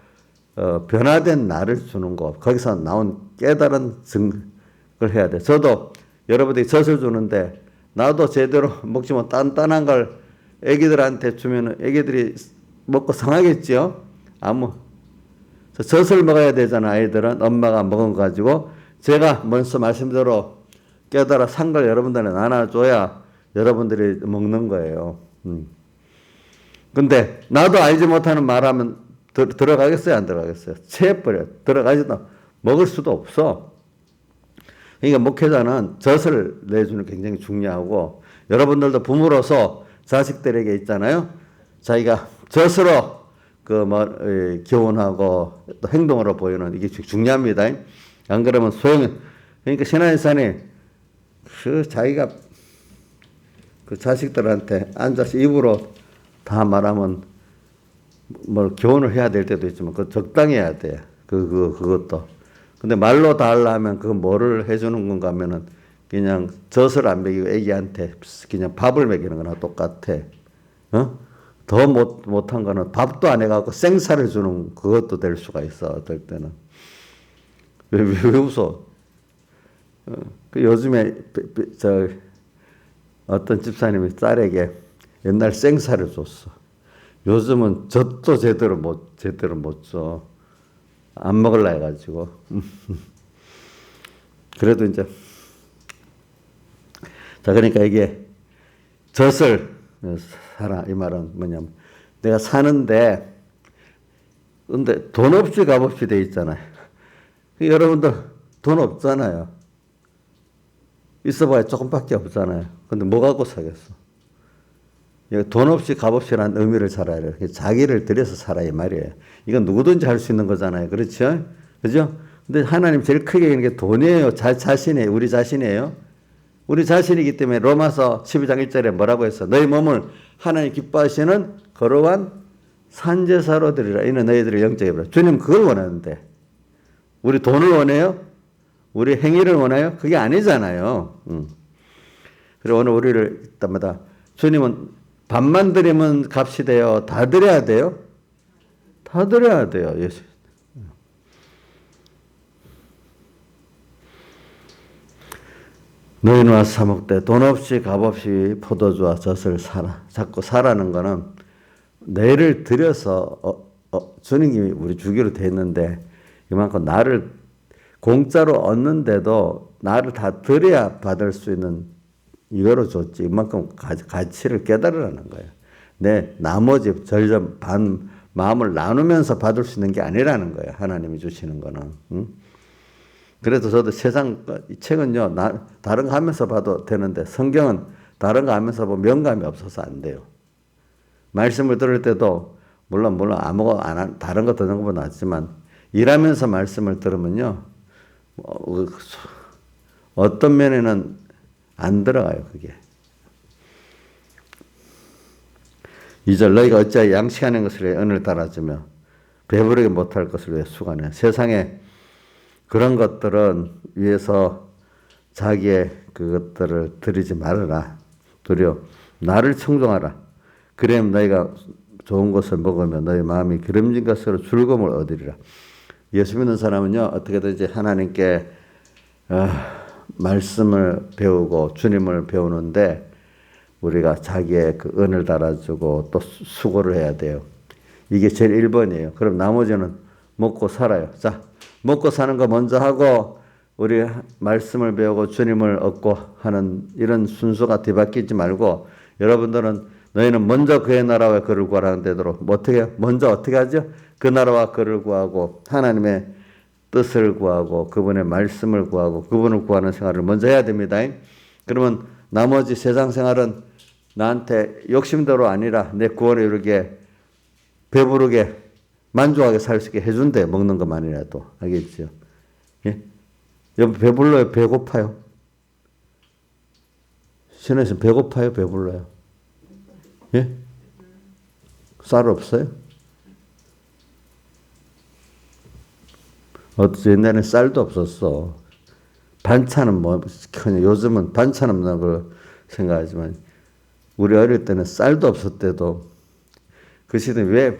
변화된 나를 주는 거. 거기서 나온 깨달은 증거를 해야 돼. 저도 여러분들이 젖을 주는데 나도 제대로 먹지 못 단단한 걸 애기들한테 주면 애기들이 먹고 상하겠죠. 젖을 먹어야 되잖아. 아이들은 엄마가 먹은 거 가지고 제가 먼저 말씀대로 깨달아 산 걸 여러분들한테 나눠줘야 여러분들이 먹는 거예요. 근데 나도 알지 못하는 말하면 들어가겠어요? 안 들어가겠어요? 채버려. 들어가지도 먹을 수도 없어. 그러니까 목회자는 젖을 내주는 게 굉장히 중요하고 여러분들도 부모로서 자식들에게 있잖아요. 자기가 젖으로 교훈하고 또 행동으로 보이는 이게 중요합니다. 안 그러면 그러니까 신앙인산이 자기가 그 자식들한테 앉아서 입으로 다 말하면 뭘 교훈을 해야 될 때도 있지만 그 적당히 해야 돼. 그것도. 근데 말로 다 하려면 그 뭐를 해주는 건가 하면은 그냥 젖을 안 먹이고 애기한테 그냥 밥을 먹이는 거나 똑같아. 더 못한 거는 밥도 안 해갖고 생사를 주는 그것도 될 수가 있어. 어떨 때는. 왜 웃어? 요즘에 어떤 집사님이 딸에게 옛날 생사를 줬어. 요즘은 젖도 제대로 못 줘. 안 먹을라 해가지고. 그래도 이제, 자, 그러니까 이게 젖을 사라. 이 말은 뭐냐면, 내가 사는데, 근데 돈 없이 값없이 돼 있잖아요. 여러분들 돈 없잖아요. 있어봐야 조금밖에 없잖아요. 근데 뭐 갖고 사겠어? 돈 없이 값없이라는 의미를 살아야 돼요. 자기를 들여서 살아 이 말이에요. 이건 누구든지 할 수 있는 거잖아요. 그렇죠? 그죠? 근데 하나님 제일 크게 얘기하는 게 돈이에요. 자신이에요. 우리 자신이에요. 우리 자신이기 때문에 로마서 12장 1절에 뭐라고 했어? 너희 몸을 하나님 기뻐하시는 거룩한 산제사로 드리라. 이는 너희들의 영적의 법. 주님 그걸 원하는데 우리 돈을 원해요? 우리 행위를 원해요? 그게 아니잖아요. 그리고 오늘 우리를 때마다 주님은 반만 드리면 값이 돼요? 다 드려야 돼요? 다 드려야 돼요. 예수. 너희는 와서 사 먹되 돈 없이 값없이 포도주와 젖을 사라. 자꾸 사라는 거는 내를 들여서 주님이 우리 주기로 돼 있는데 이만큼 나를 공짜로 얻는데도 나를 다 드려야 받을 수 있는 이거로 줬지. 이만큼 가치를 깨달으라는 거예요. 내 나머지 절반 반 마음을 나누면서 받을 수 있는 게 아니라는 거예요. 하나님이 주시는 거는. 그래서 저도 세상 이 책은요 다른 거 하면서 봐도 되는데 성경은 다른 거 하면서 보면 명감이 없어서 안 돼요. 말씀을 들을 때도 물론 다른 거 듣는 것보다 낫지만 일하면서 말씀을 들으면요 어떤 면에는 안 들어가요. 그게 2절 너희가 어찌하여 양식하는 것을 위해 은을 따라주며 배부르게 못할 것을 위해 수고하냐. 세상에 그런 것들은 위해서 자기의 그것들을 드리지 말아라. 도리어 나를 청종하라. 그럼 너희가 좋은 것을 먹으면 너희 마음이 기름진 것으로 즐거움을 얻으리라. 예수 믿는 사람은요 어떻게든지 하나님께 말씀을 배우고 주님을 배우는데 우리가 자기의 그 은을 달아주고 또 수고를 해야 돼요. 이게 제일 1번이에요. 그럼 나머지는 먹고 살아요. 자, 먹고 사는 거 먼저 하고 우리 말씀을 배우고 주님을 얻고 하는 이런 순서가 뒤바뀌지 말고 여러분들은 너희는 먼저 그의 나라와 그를 구하라는 데도록 먼저 어떻게 하죠? 그 나라와 그를 구하고 하나님의 뜻을 구하고 그분의 말씀을 구하고 그분을 구하는 생활을 먼저 해야 됩니다. 그러면 나머지 세상 생활은 나한테 욕심대로 아니라 내 구원에 이르게 배부르게 만족하게 살 수 있게 해준대. 먹는 것만이라도. 알겠죠? 예? 여러분 배불러요? 배고파요? 신에서 배고파요? 배불러요? 예? 쌀 없어요? 옛날에는 쌀도 없었어. 반찬은 요즘은 반찬 없는 걸 생각하지만 우리 어릴 때는 쌀도 없었대도 그 시대에 왜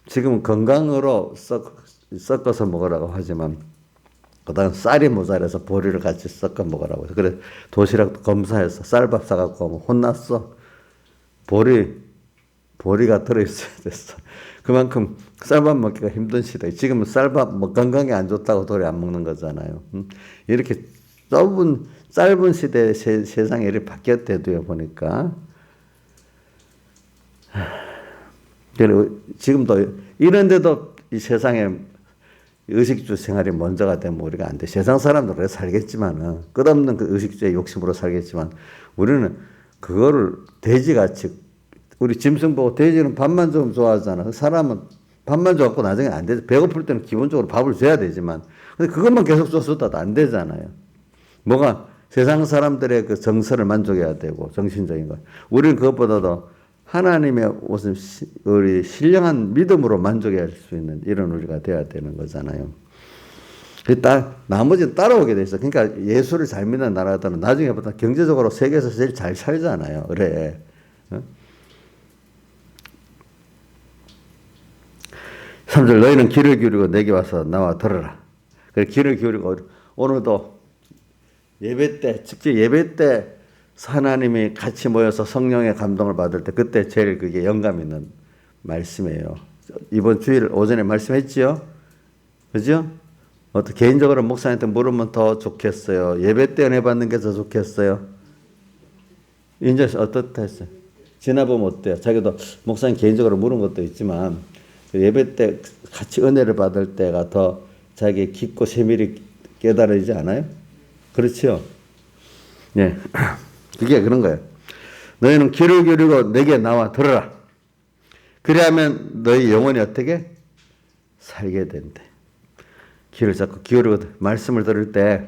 지금은 건강으로 섞어서 먹으라고 하지만 그다음 쌀이 모자라서 보리를 같이 섞어 먹으라고. 그래 도시락도 검사해서 쌀밥 사갖고 오면 혼났어. 보리가 들어있어야 됐어. 그만큼 쌀밥 먹기가 힘든 시대. 지금은 쌀밥 건강에 안 좋다고 도리 안 먹는 거잖아요. 이렇게 짧은 시대에 세상이 이렇게 바뀌었대도요 보니까. 그리고 지금도 이런데도 이 세상에 의식주 생활이 먼저가 되면 우리가 안 돼. 세상 사람들은 그래 살겠지만은 끝없는 그 의식주의 욕심으로 살겠지만 우리는 그거를 돼지같이 우리 짐승 보고 돼지는 밥만 좀 좋아하잖아. 사람은 밥만 좋아하고 나중에 안 되죠. 배고플 때는 기본적으로 밥을 줘야 되지만 근데 그것만 계속 줬어도 안 되잖아요. 뭐가 세상 사람들의 그 정서를 만족해야 되고 정신적인 것. 우리는 그것보다도 하나님의 무슨 우리 신령한 믿음으로 만족할 수 있는 이런 우리가 돼야 되는 거잖아요. 나머지는 따라오게 돼 있어. 그러니까 예수를 잘 믿는 나라들은 나중에 보다 경제적으로 세계에서 제일 잘 살잖아요. 그래. 어? 3절 너희는 귀를 기울이고 내게 와서 나와 들으라. 그래 귀를 기울이고 오늘도 예배 때 특히 예배 때 하나님이 같이 모여서 성령의 감동을 받을 때 그때 제일 그게 영감 있는 말씀이에요. 이번 주일 오전에 말씀했지요? 그죠? 개인적으로 목사님한테 물으면 더 좋겠어요. 예배 때 은혜 받는 게 더 좋겠어요. 이제 어떻다 했어요? 지나보면 어때요? 자기도 목사님 개인적으로 물은 것도 있지만 예배 때 같이 은혜를 받을 때가 더 자기 깊고 세밀히 깨달아지지 않아요? 그렇죠? 예. 그게 그런 거예요. 너희는 귀를 기울이고 내게 나와 들어라. 그래야면 너희 영혼이 어떻게? 살게 된대. 귀를 자꾸 기울이고 말씀을 들을 때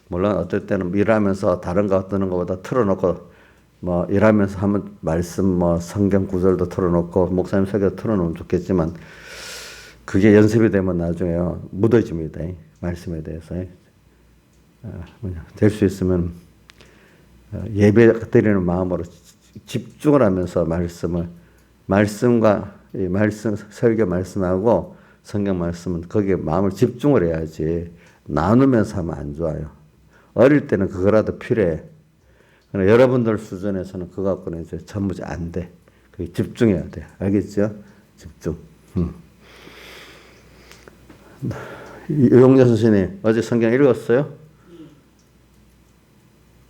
물론 어떨 때는 일하면서 다른 거 듣는 것보다 틀어놓고 뭐 일하면서 하면 말씀 뭐 성경 구절도 틀어놓고 목사님 설교 틀어놓으면 좋겠지만 그게 연습이 되면 나중에요 묻어집니다. 말씀에 대해서 될 수 있으면 예배 드리는 마음으로 집중을 하면서 말씀과 이 말씀 설교 말씀하고 성경 말씀은 거기에 마음을 집중을 해야지 나누면서 하면 안 좋아요. 어릴 때는 그거라도 필요해. 그러나 여러분들 수준에서는 그거 갖고는 이제 전부 안 돼. 그게 집중해야 돼. 알겠죠? 집중. 이용녀 선생님 어제 성경 읽었어요?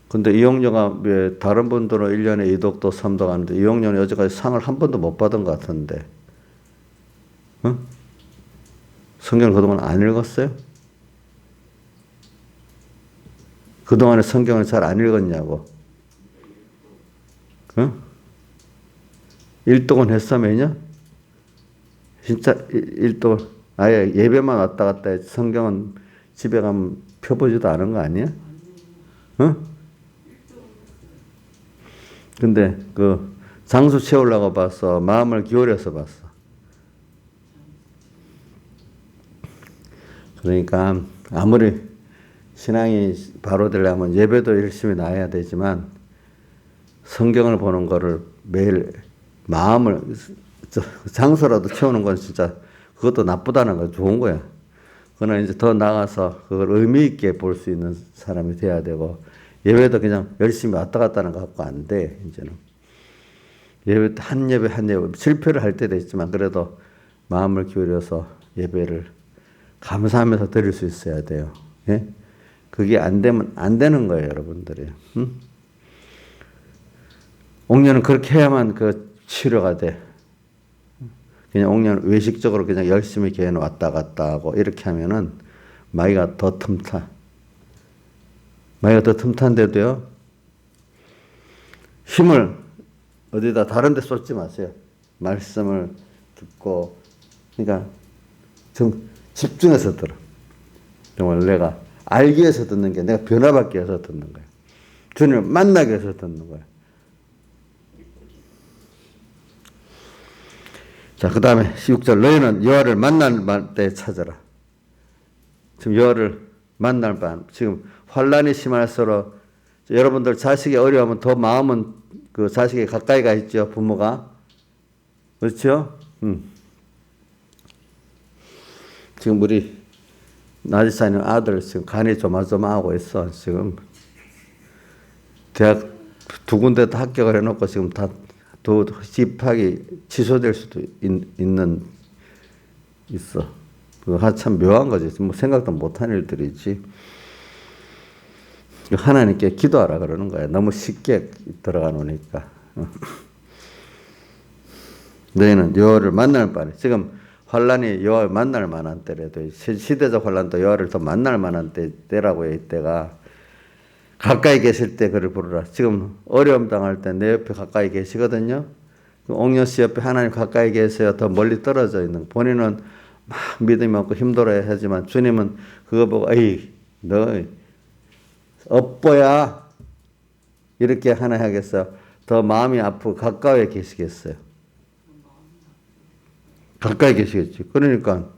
근데 이용녀가 왜 다른 분들은 1년에 2독도 3독 하는데 이용녀는 어제까지 상을 한 번도 못 받은 것 같은데 성경을 그동안 안 읽었어요? 그동안에 성경을 잘 안 읽었냐고. 1독은 했으면요? 진짜 1독 아예 예배만 왔다 갔다 했지 성경은 집에 가면 펴보지도 않은 거 아니야? 근데 그 장수 채우려고 봤어. 마음을 기울여서 봤어. 그러니까 아무리 신앙이 바로 되려면 예배도 열심히 나와야 되지만 성경을 보는 거를 매일 마음을 장소라도 채우는 건 진짜 그것도 나쁘다는 거 좋은 거야. 그러나 이제 더 나가서 그걸 의미 있게 볼 수 있는 사람이 돼야 되고 예배도 그냥 열심히 왔다 갔다 하는 거 갖고 안 돼. 이제는 예배 한 예배 실패를 할 때도 있지만 그래도 마음을 기울여서 예배를 감사하면서 드릴 수 있어야 돼요. 예? 그게 안 되면 안 되는 거예요, 여러분들이. 옥녀는 그렇게 해야만 그 치료가 돼. 그냥 옥녀는 외식적으로 그냥 열심히 교회는 왔다 갔다 하고 이렇게 하면은 마귀가 더 틈타. 마귀가 더 틈탄데도요. 힘을 어디다 다른 데 쏟지 마세요. 말씀을 듣고 그러니까 좀 집중해서 들어. 정말 내가 알기 위해서 듣는 게 내가 변화받기 위해서 듣는 거예요. 주님을 만나기 위해서 듣는 거예요. 자, 그 다음에 16절 너희는 여호와를 만날 때 찾아라. 지금 여호와를 만날 밤 지금 환란이 심할수록 여러분들 자식이 어려우면 더 마음은 그 자식이 가까이 가 있죠. 부모가. 그렇죠? 지금 우리 나지사님 아들 지금 간이 조마조마하고 있어. 지금 대학 두 군데 다 합격을 해놓고 지금 다 또 입학이 취소될 수도 있어. 그거 참 묘한 거지. 뭐 생각도 못한 일들이지. 하나님께 기도하라 그러는 거야. 너무 쉽게 들어가 놓으니까. 너희는 여호와를 만날 바에 지금 환란이 여호와를 만날 만한 때라도 시대적 환란도 여호와를 더 만날 만한 때라고 해 이때가 가까이 계실 때 그를 부르라. 지금 어려움 당할 때 내 옆에 가까이 계시거든요. 옥녀 씨 옆에 하나님 가까이 계세요. 더 멀리 떨어져 있는 본인은 막 믿음이 없고 힘들어야 하지만 주님은 그거 보고 에이 너 업보야 이렇게 하나 하겠어요. 더 마음이 아프고 가까이 계시겠어요. 가까이 계시겠지. 그러니까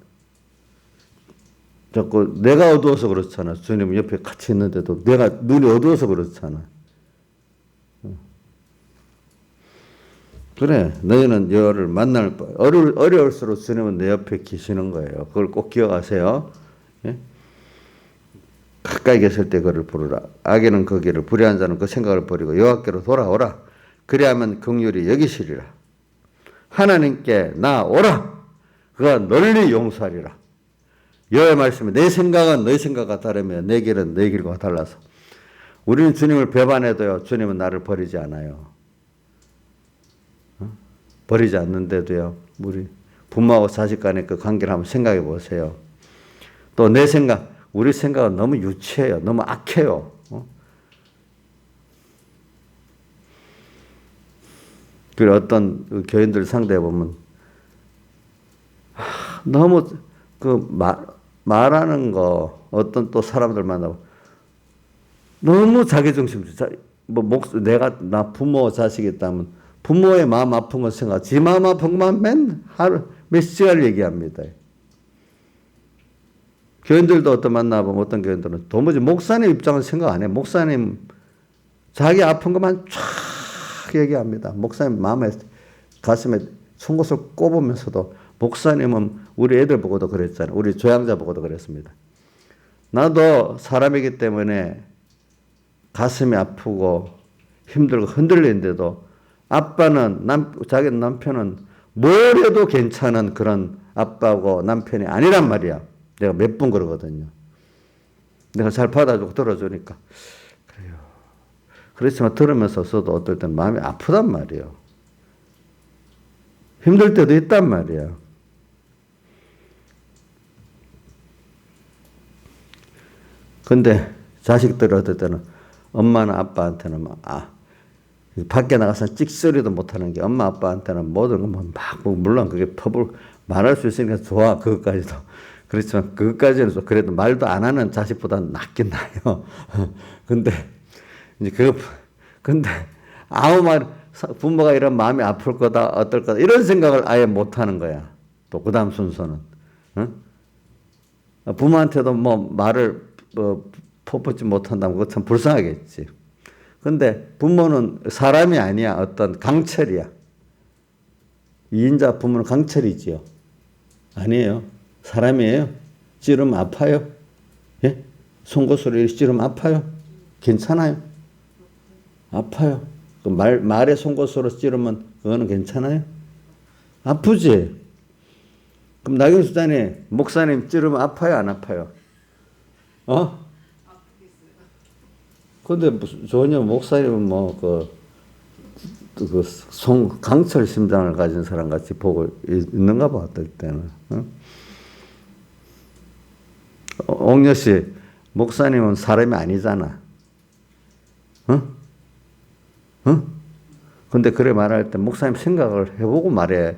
자꾸 내가 어두워서 그렇잖아. 주님 옆에 같이 있는데도 내가 눈이 어두워서 그렇잖아. 그래 너희는 여호와를 만날 바 어려울수록 주님은 내 옆에 계시는 거예요. 그걸 꼭 기억하세요. 예? 가까이 계실 때 그를 부르라. 악에는 그 길을, 불의한 자는 그 생각을 버리고 여호와께로 돌아오라. 그리하면 긍휼히 여기시리라. 하나님께 나오라. 그가 널리 용서하리라. 여호와의 말씀에 내 생각은 너희 생각과 다르며 내 길은 너희 길과 달라서 우리는 주님을 배반해도요 주님은 나를 버리지 않아요. 버리지 않는데도요 우리 부모하고 자식 간의 그 관계를 한번 생각해 보세요. 또 내 생각, 우리 생각은 너무 유치해요. 너무 악해요. 그리고 어떤 교인들 상대해 보면 너무 그 말하는 거 어떤 또 사람들 만나고 너무 자기중심. 내가 나 부모 자식이 있다면 부모의 마음 아픈 거 생각. 지 마음 아픈 것만 맨 하루 몇 시간 얘기합니다. 교인들도 어떤 만나보면 어떤 교인들은 도무지 목사님 입장을 생각 안 해. 목사님 자기 아픈 것만 쫙 얘기합니다. 목사님 마음에 가슴에 송곳을 꼽으면서도 목사님은 우리 애들 보고도 그랬잖아요. 우리 조양자 보고도 그랬습니다. 나도 사람이기 때문에 가슴이 아프고 힘들고 흔들리는데도 아빠는 자기 남편은 뭘 해도 괜찮은 그런 아빠고 남편이 아니란 말이야. 내가 몇 번 그러거든요. 내가 잘 받아주고 들어주니까. 그래요. 그렇지만 들으면서도 어떨 때는 마음이 아프단 말이에요. 힘들 때도 있단 말이에요. 근데 자식들 어떨 때는 엄마나 아빠한테는 밖에 나가서 찍소리도 못하는 게 엄마 아빠한테는 모든 건 물론 그게 법을 말할 수 있으니까 좋아. 그것까지도. 그렇지만 그것까지는 그래도 말도 안 하는 자식보다는 낫긴 나요. 근데 아무 말 부모가 이런 마음이 아플 거다 어떨 거다 이런 생각을 아예 못 하는 거야. 또 그다음 순서는 부모한테도 말을 퍼붓지 못한다면 그거 참 불쌍하겠지. 근데 부모는 사람이 아니야. 어떤 강철이야. 이인자 부모는 강철이지요. 아니에요. 사람이에요. 찌르면 아파요. 예? 송곳으로 찌르면 아파요. 괜찮아요. 아파요. 그 말에 송곳으로 찌르면 그거는 괜찮아요. 아프지. 그럼 나경수 장님 목사님 찌르면 아파요, 안 아파요? 근데 전혀 목사님은 강철 심장을 가진 사람 같이 보고 있는가 봐, 어떨 때는. 옥녀 씨, 목사님은 사람이 아니잖아. 근데 그래 말할 때 목사님 생각을 해보고 말해.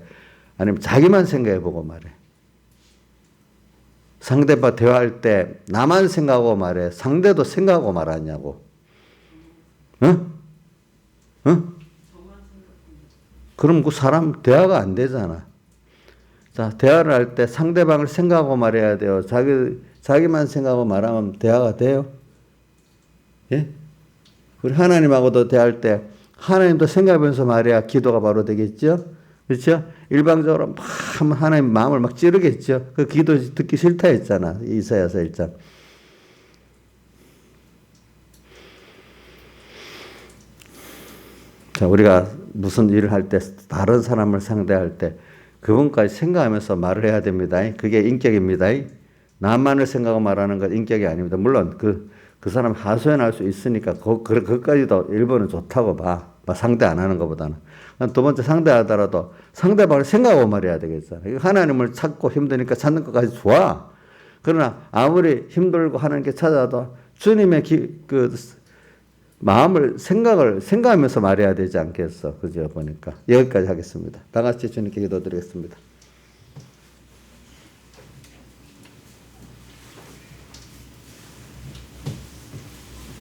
아니면 자기만 생각해보고 말해. 상대방 대화할 때 나만 생각하고 말해. 상대도 생각하고 말하냐고. 그럼 그 사람 대화가 안 되잖아. 자, 대화를 할 때 상대방을 생각하고 말해야 돼요. 자기만 생각하고 말하면 대화가 돼요? 예? 우리 하나님하고도 대화할 때 하나님도 생각하면서 말해야 기도가 바로 되겠죠? 그렇죠? 일방적으로 막 하나님 마음을 막 찌르겠죠? 그 기도 듣기 싫다 했잖아. 이사야서 1장. 자, 우리가 무슨 일을 할 때, 다른 사람을 상대할 때, 그분까지 생각하면서 말을 해야 됩니다. 그게 인격입니다. 나만을 생각하고 말하는 건 인격이 아닙니다. 물론 그 사람 하소연할 수 있으니까 그것까지도 일본은 좋다고 봐. 상대 안 하는 것보다는. 두 번째 상대하더라도 상대방을 생각하고 말해야 되겠잖아요. 하나님을 찾고 힘드니까 찾는 것까지 좋아. 그러나 아무리 힘들고 하나님께 찾아도 주님의 마음을 생각하면서 말해야 되지 않겠어. 그죠? 보니까. 여기까지 하겠습니다. 다 같이 주님께 기도드리겠습니다.